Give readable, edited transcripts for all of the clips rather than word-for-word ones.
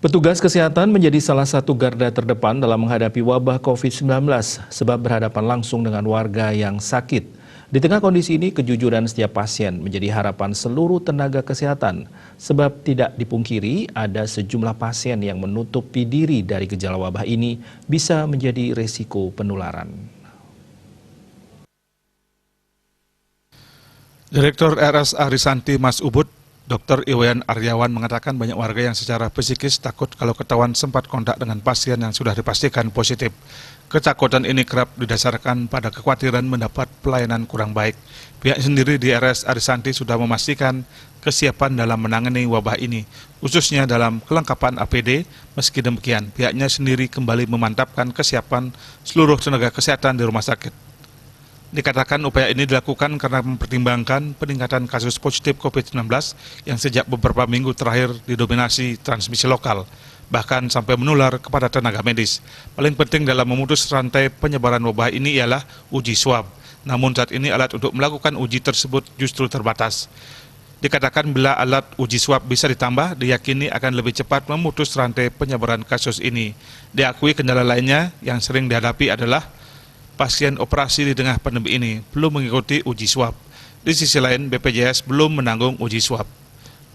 Petugas kesehatan menjadi salah satu garda terdepan dalam menghadapi wabah COVID-19 sebab berhadapan langsung dengan warga yang sakit. Di tengah kondisi ini, kejujuran setiap pasien menjadi harapan seluruh tenaga kesehatan sebab tidak dipungkiri ada sejumlah pasien yang menutupi diri dari gejala wabah ini bisa menjadi resiko penularan. Direktur RS Arisanti Mas Ubud, Dr. Iwayan Aryawan mengatakan banyak warga yang secara psikis takut kalau ketahuan sempat kontak dengan pasien yang sudah dipastikan positif. Ketakutan ini kerap didasarkan pada kekhawatiran mendapat pelayanan kurang baik. Pihak sendiri di RS Arisanti sudah memastikan kesiapan dalam menangani wabah ini, khususnya dalam kelengkapan APD. Meski demikian, pihaknya sendiri kembali memantapkan kesiapan seluruh tenaga kesehatan di rumah sakit. Dikatakan upaya ini dilakukan karena mempertimbangkan peningkatan kasus positif COVID-19 yang sejak beberapa minggu terakhir didominasi transmisi lokal, bahkan sampai menular kepada tenaga medis. Paling penting dalam memutus rantai penyebaran wabah ini ialah uji swab. Namun saat ini alat untuk melakukan uji tersebut justru terbatas. Dikatakan bila alat uji swab bisa ditambah, diyakini akan lebih cepat memutus rantai penyebaran kasus ini. Diakui kendala lainnya yang sering dihadapi adalah pasien operasi di tengah pandemi ini belum mengikuti uji swab. Di sisi lain, BPJS belum menanggung uji swab.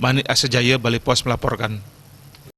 Manik Asejaya, Bali Pos melaporkan.